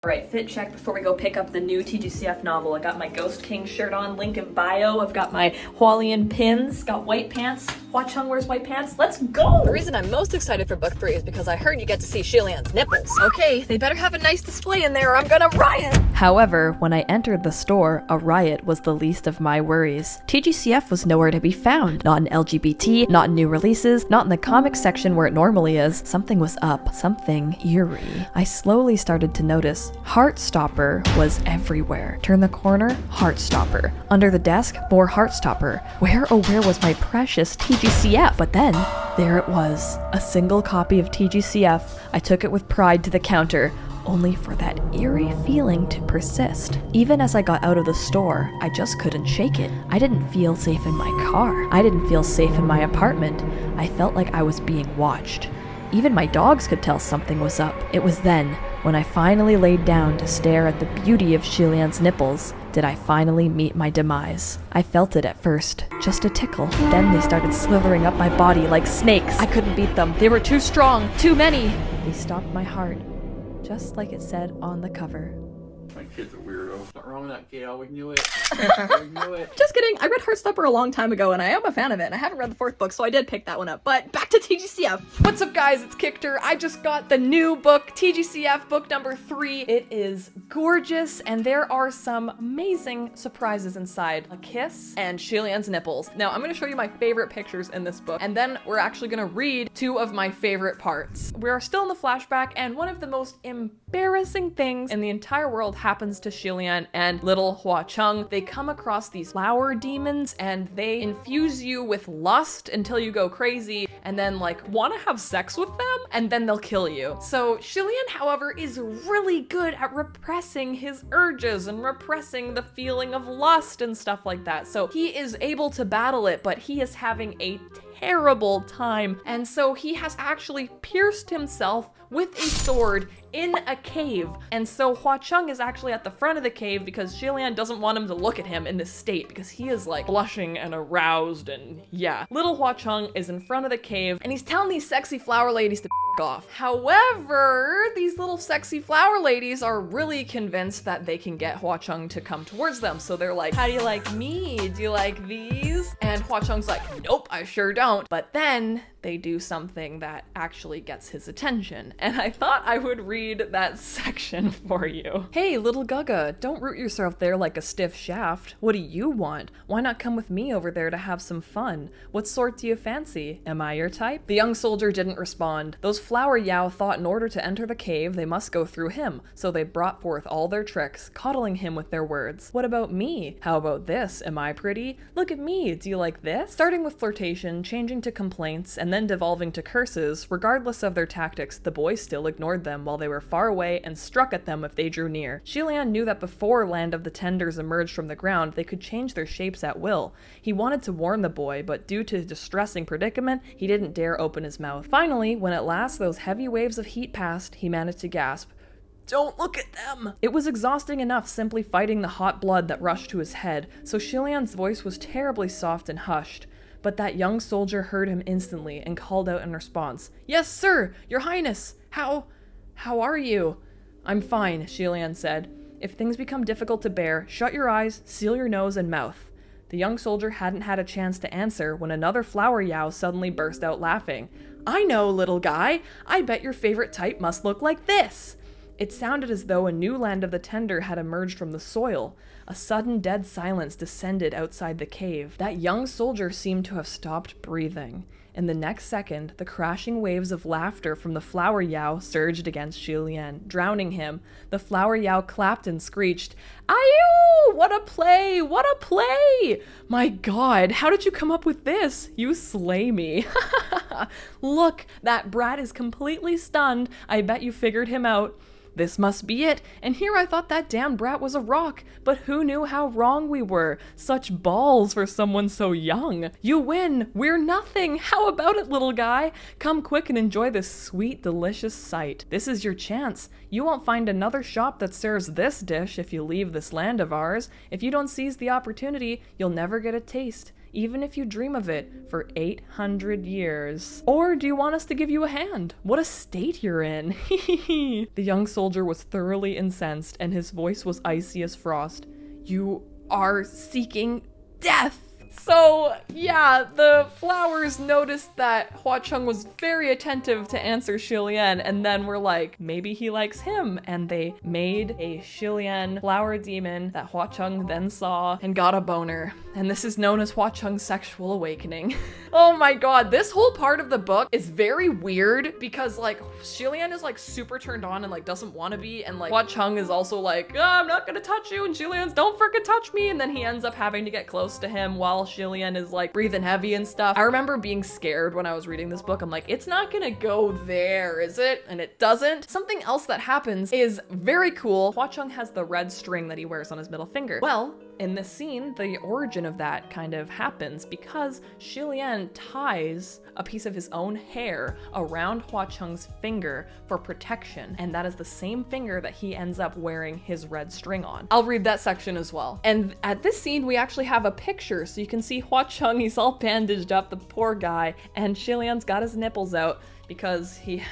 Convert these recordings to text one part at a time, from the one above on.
Alright, fit check before we go pick up the new TGCF novel. I got my Ghost King shirt on, link in bio. I've got my Hua Lian pins, got white pants. Hua Cheng wears white pants. Let's go! The reason I'm most excited for book 3 is because I heard you get to see Xie Lian's nipples. Okay, they better have a nice display in there or I'm gonna riot! However, when I entered the store, a riot was the least of my worries. TGCF was nowhere to be found. Not in LGBT, not in new releases, not in the comics section where it normally is. Something was up. Something eerie. I slowly started to notice Heartstopper was everywhere. Turn the corner, Heartstopper. Under the desk, more Heartstopper. Where oh where was my precious TGCF? But then, there it was. A single copy of TGCF. I took it with pride to the counter, only for that eerie feeling to persist. Even as I got out of the store, I just couldn't shake it. I didn't feel safe in my car. I didn't feel safe in my apartment. I felt like I was being watched. Even my dogs could tell something was up. It was then, when I finally laid down to stare at the beauty of Xie Lian's nipples, did I finally meet my demise. I felt it at first, just a tickle. Then they started slithering up my body like snakes. I couldn't beat them. They were too strong, too many. They stopped my heart, just like it said on the cover. My kid's a weirdo. What's wrong with that, Gail? We knew it. We knew it. Just kidding, I read Heartstopper a long time ago and I am a fan of it and I haven't read the 4th book, so I did pick that one up. But back to TGCF. What's up guys, it's Kickter. I just got the new book, TGCF book number 3. It is gorgeous and there are some amazing surprises inside. A kiss and Xie Lian's nipples. Now I'm gonna show you my favorite pictures in this book and then we're actually gonna read 2 of my favorite parts. We are still in the flashback and one of the most embarrassing things in the entire world happens to Xie Lian and little Hua Cheng. They come across these flower demons and they infuse you with lust until you go crazy and then like want to have sex with them and then they'll kill you. So Xie Lian, however, is really good at repressing his urges and repressing the feeling of lust and stuff like that. So he is able to battle it, but he is having a terrible time. And so he has actually pierced himself with a sword in a cave. And so Hua Cheng is actually at the front of the cave because Xie Lian doesn't want him to look at him in this state because he is like blushing and aroused and yeah. Little Hua Cheng is in front of the cave and he's telling these sexy flower ladies to off. However, these little sexy flower ladies are really convinced that they can get Hua Cheng to come towards them. So they're like, how do you like me? Do you like these? And Hua Cheng's like, nope, I sure don't. But then they do something that actually gets his attention. And I thought I would read that section for you. Hey, little Gaga, don't root yourself there like a stiff shaft. What do you want? Why not come with me over there to have some fun? What sort do you fancy? Am I your type? The young soldier didn't respond. Those flower Yao thought in order to enter the cave, they must go through him. So they brought forth all their tricks, coddling him with their words. What about me? How about this? Am I pretty? Look at me. Do you like this? Starting with flirtation, changing to complaints, and then devolving to curses, regardless of their tactics, the boys still ignored them while they were far away and struck at them if they drew near. Xie Lian knew that before Land of the Tenders emerged from the ground, they could change their shapes at will. He wanted to warn the boy, but due to his distressing predicament, he didn't dare open his mouth. Finally, when at last those heavy waves of heat passed, he managed to gasp, "Don't look at them!" It was exhausting enough simply fighting the hot blood that rushed to his head, so Xie Lian's voice was terribly soft and hushed. But that young soldier heard him instantly and called out in response, "Yes, sir! Your Highness! How are you?" "I'm fine," Xie Lian said. "If things become difficult to bear, shut your eyes, seal your nose and mouth." The young soldier hadn't had a chance to answer when another flower Yao suddenly burst out laughing. "I know, little guy! I bet your favorite type must look like this!" It sounded as though a new Land of the Tender had emerged from the soil. A sudden dead silence descended outside the cave. That young soldier seemed to have stopped breathing. In the next second, the crashing waves of laughter from the flower Yao surged against Xie Lian, drowning him. The flower Yao clapped and screeched, "Ayoo! What a play! What a play! My God, how did you come up with this? You slay me." "Look, that brat is completely stunned. I bet you figured him out. This must be it, and here I thought that damn brat was a rock, but who knew how wrong we were? Such balls for someone so young. You win, we're nothing. How about it, little guy? Come quick and enjoy this sweet, delicious sight. This is your chance. You won't find another shop that serves this dish if you leave this land of ours. If you don't seize the opportunity, you'll never get a taste. even if you dream of it for 800 years. Or do you want us to give you a hand? What a state you're in. The young soldier was thoroughly incensed, and his voice was icy as frost. You are seeking death! So, yeah, the flowers noticed that Hua Cheng was very attentive to answer Xie Lian, and then were like, maybe he likes him, and they made a Xie Lian flower demon that Hua Cheng then saw and got a boner. And this is known as Hua Cheng's sexual awakening. Oh my god, this whole part of the book is very weird because like Xie Lian is like super turned on and like doesn't want to be, and like Hua Cheng is also like, oh, I'm not gonna touch you, and Xie Lian's don't freaking touch me, and then he ends up having to get close to him while Xie Lian is like breathing heavy and stuff. I remember being scared when I was reading this book. I'm like, it's not gonna go there, is it? And it doesn't. Something else that happens is very cool. Hua Cheng has the red string that he wears on his middle finger. Well, in this scene, the origin of that kind of happens because Xie Lian ties a piece of his own hair around Hua Cheng's finger for protection, and that is the same finger that he ends up wearing his red string on. I'll read that section as well. And at this scene, we actually have a picture, so you can see Hua Cheng, he's all bandaged up, the poor guy, and Xie Lian's got his nipples out because he,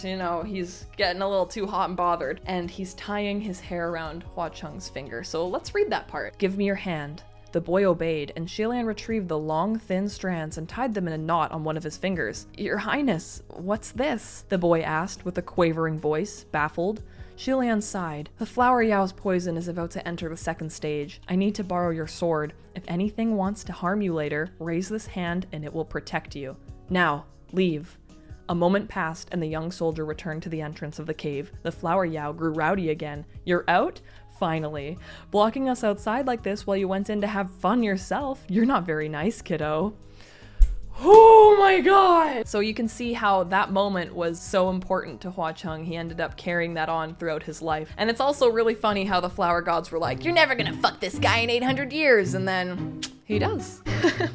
you know, he's getting a little too hot and bothered, and he's tying his hair around Hua Cheng's finger. So let's read that part. Give me your hand. The boy obeyed, and Xie Lian retrieved the long, thin strands and tied them in a knot on one of his fingers. Your Highness, what's this? The boy asked with a quavering voice, baffled. Xie Lian sighed. The flower yow's poison is about to enter the second stage. I need to borrow your sword. If anything wants to harm you later, raise this hand and it will protect you. Now, leave. A moment passed, and the young soldier returned to the entrance of the cave. The flower yow grew rowdy again. You're out? Finally. Blocking us outside like this while you went in to have fun yourself? You're not very nice, kiddo. Oh my god! So you can see how that moment was so important to Hua Cheng. He ended up carrying that on throughout his life. And it's also really funny how the flower gods were like, you're never gonna fuck this guy in 800 years, and then he does.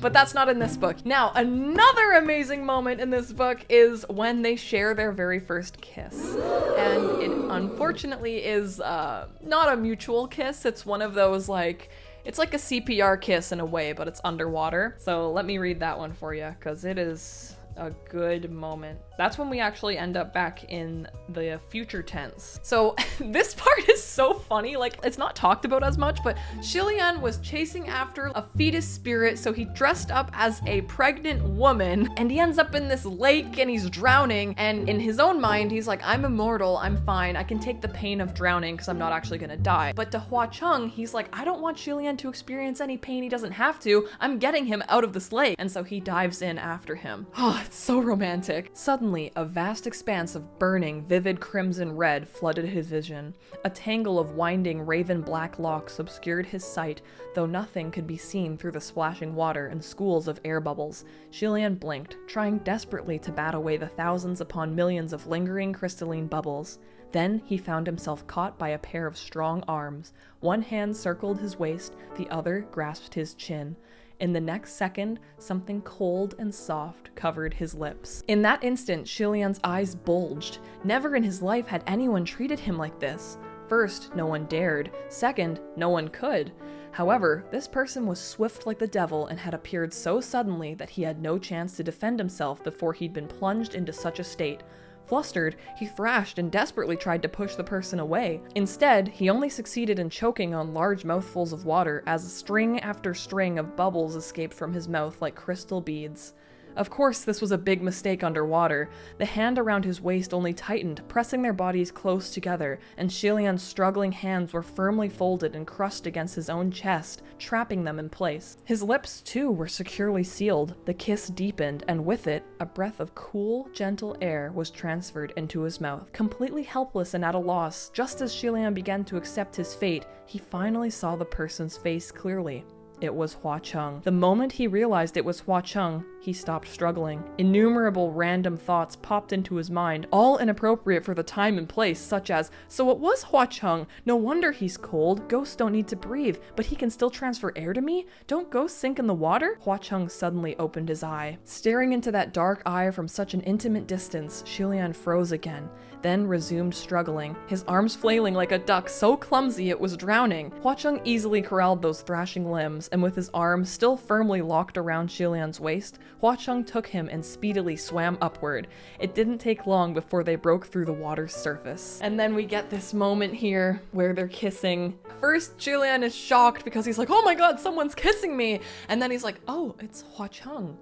But that's not in this book. Now, another amazing moment in this book is when they share their very first kiss. And it unfortunately is not a mutual kiss. It's one of those like, it's like a CPR kiss in a way, but it's underwater. So let me read that one for you, because it is a good moment. That's when we actually end up back in the future tense. So this part is so funny, like it's not talked about as much, but Xie Lian was chasing after a fetus spirit, so he dressed up as a pregnant woman, and he ends up in this lake and he's drowning, and in his own mind he's like, I'm immortal, I'm fine, I can take the pain of drowning because I'm not actually gonna die. But to Hua Cheng, he's like, I don't want Xie Lian to experience any pain he doesn't have to, I'm getting him out of this lake. And so he dives in after him. Oh, it's so romantic. Suddenly, a vast expanse of burning, vivid crimson red flooded his vision. A tangle of winding raven black locks obscured his sight, though nothing could be seen through the splashing water and schools of air bubbles. Xie Lian blinked, trying desperately to bat away the thousands upon millions of lingering crystalline bubbles. Then he found himself caught by a pair of strong arms. One hand circled his waist, the other grasped his chin. In the next second, something cold and soft covered his lips. In that instant, Xie Lian's eyes bulged. Never in his life had anyone treated him like this. First, no one dared. Second, no one could. However, this person was swift like the devil and had appeared so suddenly that he had no chance to defend himself before he'd been plunged into such a state. Flustered, he thrashed and desperately tried to push the person away. Instead, he only succeeded in choking on large mouthfuls of water as string after string of bubbles escaped from his mouth like crystal beads. Of course, this was a big mistake underwater. The hand around his waist only tightened, pressing their bodies close together, and Xie Lian's struggling hands were firmly folded and crushed against his own chest, trapping them in place. His lips, too, were securely sealed. The kiss deepened, and with it, a breath of cool, gentle air was transferred into his mouth. Completely helpless and at a loss, just as Xie Lian began to accept his fate, he finally saw the person's face clearly. It was Hua Cheng. The moment he realized it was Hua Cheng, he stopped struggling. Innumerable random thoughts popped into his mind, all inappropriate for the time and place, such as, so it was Hua Cheng. No wonder he's cold. Ghosts don't need to breathe, but he can still transfer air to me? Don't ghosts sink in the water? Hua Cheng suddenly opened his eye. Staring into that dark eye from such an intimate distance, Xie Lian froze again. then resumed struggling, his arms flailing like a duck so clumsy it was drowning. Hua Cheng easily corralled those thrashing limbs, and with his arms still firmly locked around Xie Lian's waist, Hua Cheng took him and speedily swam upward. It didn't take long before they broke through the water's surface. And then we get this moment here where they're kissing. First, Xie Lian is shocked because he's like, oh my god, someone's kissing me! And then he's like, oh, it's Hua Cheng.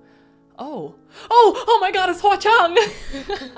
Oh my god, it's Hua Cheng!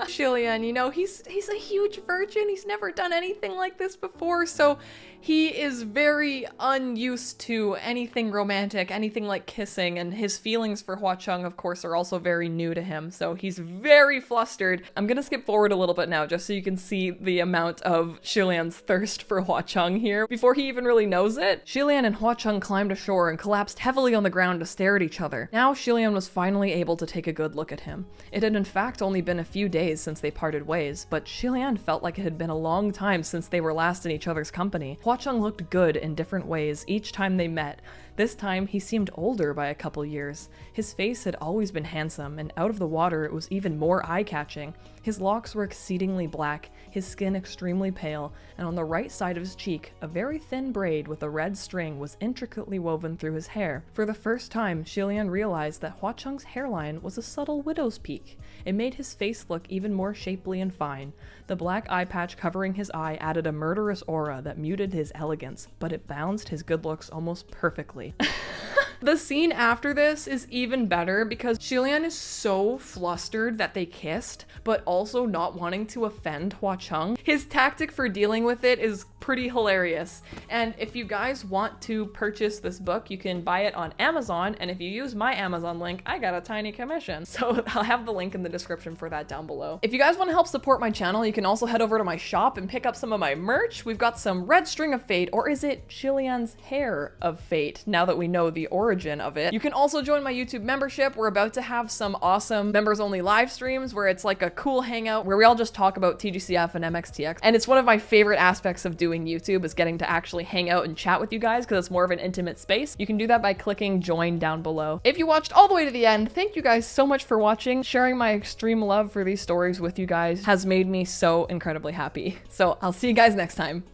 Xie Lian, you know, he's a huge virgin. He's never done anything like this before, so he is very unused to anything romantic, anything like kissing, and his feelings for Hua Cheng, of course, are also very new to him, so he's very flustered. I'm gonna skip forward a little bit now, just so you can see the amount of Xie Lian's thirst for Hua Cheng here. Before he even really knows it, Xie Lian and Hua Cheng climbed ashore and collapsed heavily on the ground to stare at each other. Now Xie Lian was finally able to take a good look at him. It had in fact only been a few days since they parted ways, but Xie Lian felt like it had been a long time since they were last in each other's company. Hua Cheng looked good in different ways each time they met. This time, he seemed older by a couple years. His face had always been handsome, and out of the water it was even more eye-catching. His locks were exceedingly black, his skin extremely pale, and on the right side of his cheek, a very thin braid with a red string was intricately woven through his hair. For the first time, Xie Lian realized that Hua Cheng's hairline was a subtle widow's peak. It made his face look even more shapely and fine. The black eye patch covering his eye added a murderous aura that muted his elegance, but it balanced his good looks almost perfectly. The scene after this is even better because Xie Lian is so flustered that they kissed, but also not wanting to offend Hua Cheng. His tactic for dealing with it is pretty hilarious. And if you guys want to purchase this book, you can buy it on Amazon, and if you use my Amazon link, I got a tiny commission. So I'll have the link in the description for that down below. If you guys want to help support my channel, you can also head over to my shop and pick up some of my merch. We've got some red string of fate, or is it Xie Lian's hair of fate, now that we know the origin of it. You can also join my YouTube membership. We're about to have some awesome members only live streams where it's like a cool hangout where we all just talk about TGCF and MXTX. And it's one of my favorite aspects of doing YouTube is getting to actually hang out and chat with you guys because it's more of an intimate space. You can do that by clicking join down below. If you watched all the way to the end, thank you guys so much for watching. Sharing my extreme love for these stories with you guys has made me so incredibly happy. So I'll see you guys next time.